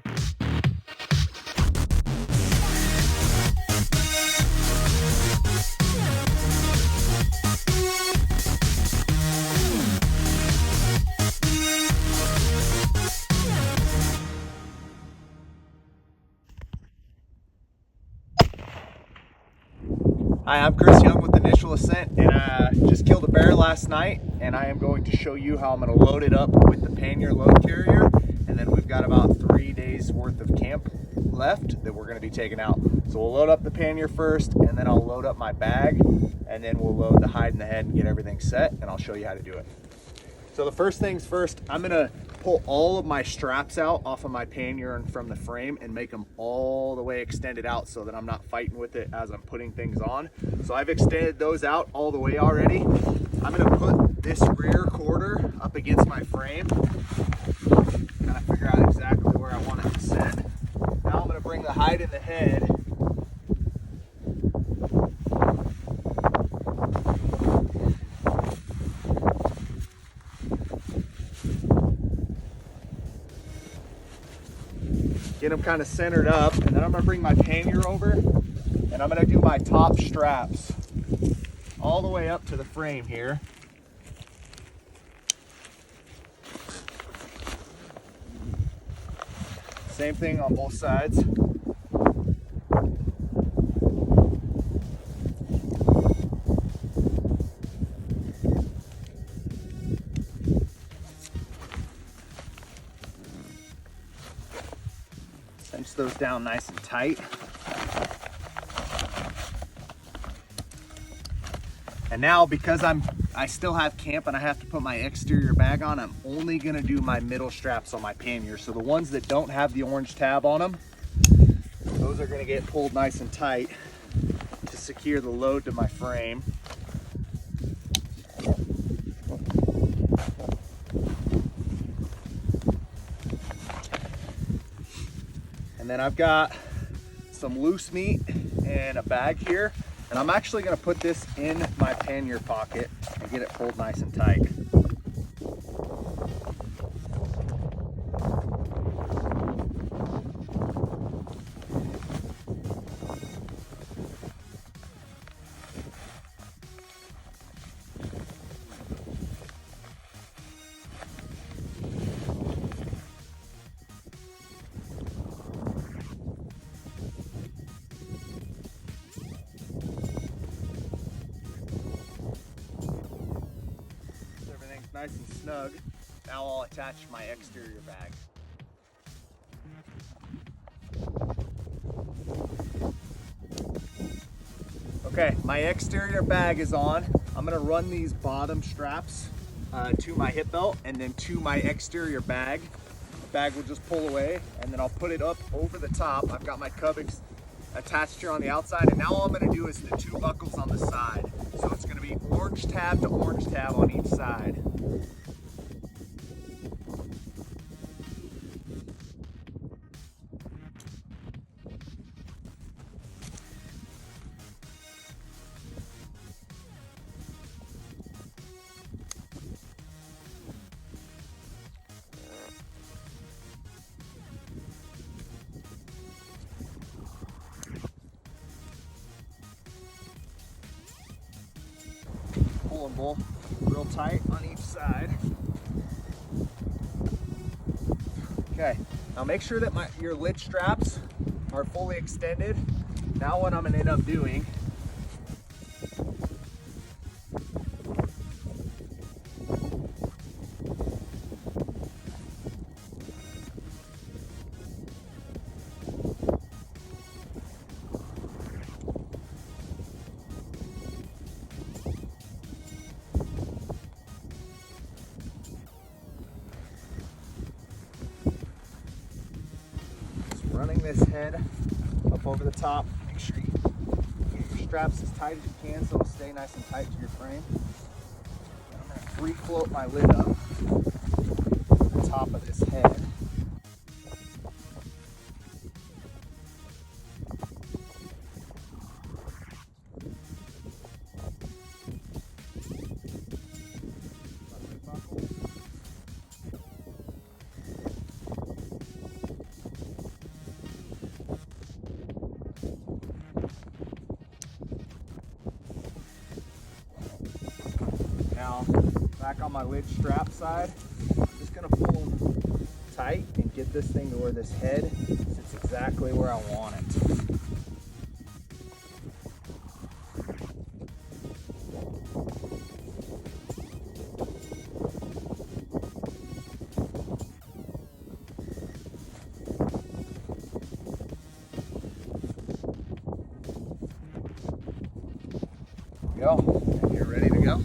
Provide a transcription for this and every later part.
Hi, I'm Young with Initial Ascent, and I just killed a bear last night, and I am going to show you how I'm going to load it up with the pannier load carrier, and then we've got about 3 days worth of camp left that we're going to be taking out. So we'll load up the pannier first, and then I'll load up my bag, and then we'll load the hide in the head and get everything set, and I'll show you how to do it. So the first things first, I'm going to pull all of my straps out off of my pannier and from the frame and make them all the way extended out so that I'm not fighting with it as I'm putting things on. So I've extended those out all the way already. I'm going to put this rear quarter up against my frame, kind of figure out exactly where I want it to sit. Now I'm going to bring the hide in the head get them kind of centered up, and then I'm going to bring my pannier over and I'm going to do my top straps all the way up to the frame here. Same thing on both sides. Cinch those down nice and tight. And now, because I still have camp and I have to put my exterior bag on, I'm only gonna do my middle straps on my pannier. So the ones that don't have the orange tab on them, those are gonna get pulled nice and tight to secure the load to my frame. And then I've got some loose meat and a bag here, and I'm actually going to put this in my pannier pocket and get it pulled nice and tight. Nice and snug. Now I'll attach my exterior bag. Okay, my exterior bag is on. I'm gonna run these bottom straps to my hip belt and then to my exterior bag. The bag will just pull away, and then I'll put it up over the top. I've got my cub attached here on the outside, and now all I'm gonna do is the 2 buckles on the side. So it's gonna be orange tab to orange tab on each side. Pull them both real tight on each side. Okay, now make sure that your lid straps are fully extended. Now what I'm going to end up doing running this head up over the top. Make sure you get your straps as tight as you can so it'll stay nice and tight to your frame. And I'm going to free float my lid up to the top of this head. Back on my lid strap side, I'm just gonna pull them tight and get this thing to where this head sits exactly where I want it. Go, and you're ready to go.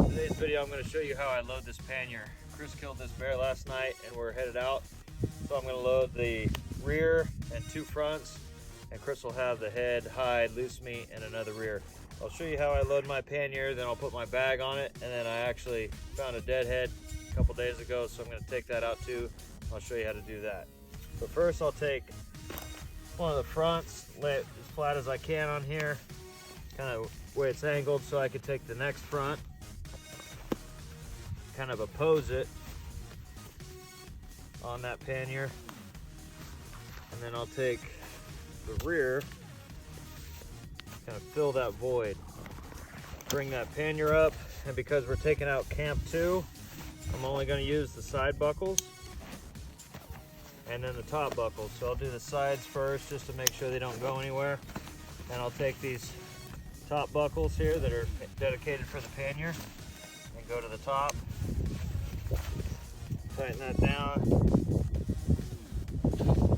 In today's video, I'm going to show you how I load this pannier. Chris killed this bear last night and we're headed out. So I'm going to load the rear and 2 fronts, and Chris will have the head, hide, loose meat, and another rear. I'll show you how I load my pannier, then I'll put my bag on it, and then I actually found a dead head a couple days ago, so I'm going to take that out too. I'll show you how to do that. But first I'll take one of the fronts, lay it as flat as I can on here, kind of way it's angled so I can take the next front, kind of oppose it on that pannier, and then I'll take the rear, kind of fill that void, bring that pannier up, and because we're taking out camp 2, I'm only going to use the side buckles and then the top buckles. So I'll do the sides first just to make sure they don't go anywhere, and I'll take these top buckles here that are dedicated for the pannier and go to the top, tighten that down.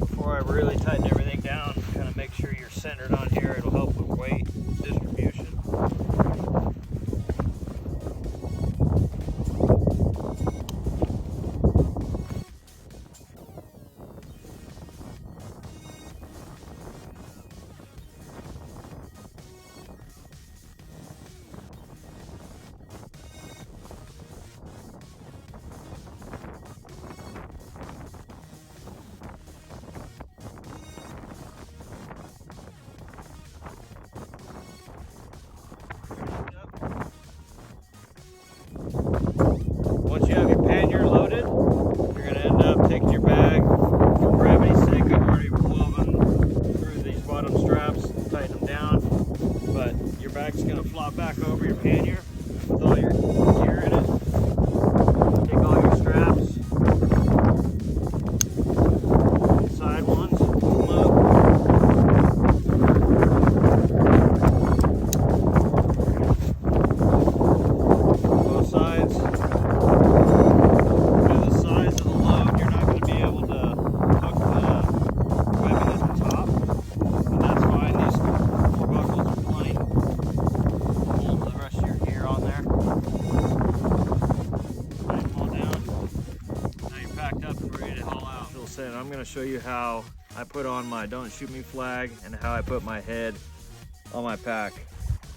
Before I really tighten everything down, kind of make sure you're centered on here. It'll help with weight distribution. Once you have your pannier loaded, you're going to end up taking your bag. For gravity's sake, I've already woven through these bottom straps, tighten them down, but your bag's going to flop back over your pannier with all your gear in it. Take all your straps, side ones, pull them up. Both sides. I'm going to show you how I put on my don't shoot me flag and how I put my head on my pack.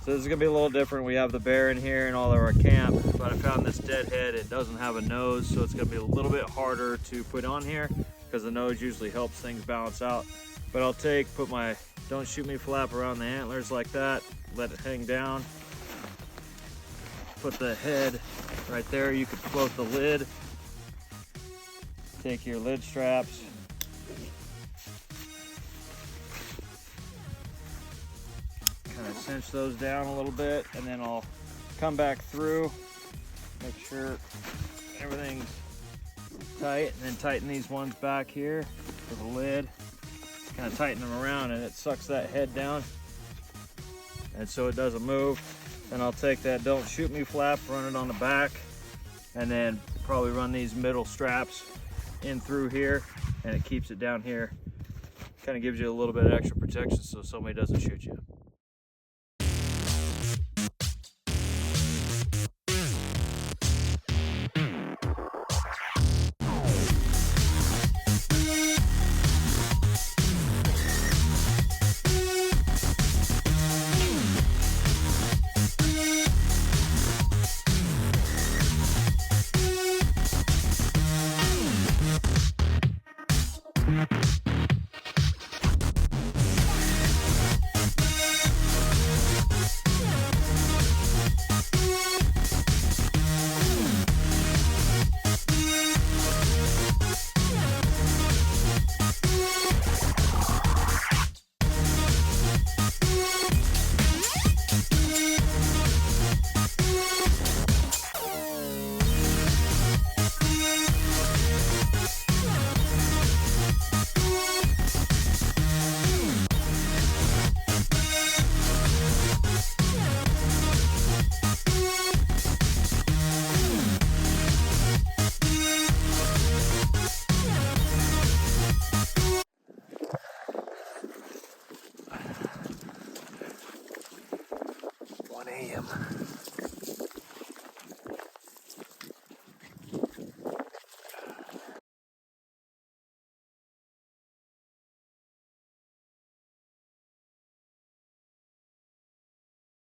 So this is going to be a little different. We have the bear in here and all of our camp, but I found this dead head. It doesn't have a nose, so it's going to be a little bit harder to put on here because the nose usually helps things balance out. But I'll put my don't shoot me flap around the antlers like that, let it hang down, put the head right there. You could float the lid. Take your lid straps, kind of cinch those down a little bit, and then I'll come back through, make sure everything's tight, and then tighten these ones back here for the lid, kind of tighten them around, and it sucks that head down, and so it doesn't move. Then I'll take that don't shoot me flap, run it on the back, and then probably run these middle straps in through here, and it keeps it down here. Kind of gives you a little bit of extra protection so somebody doesn't shoot you. a.m.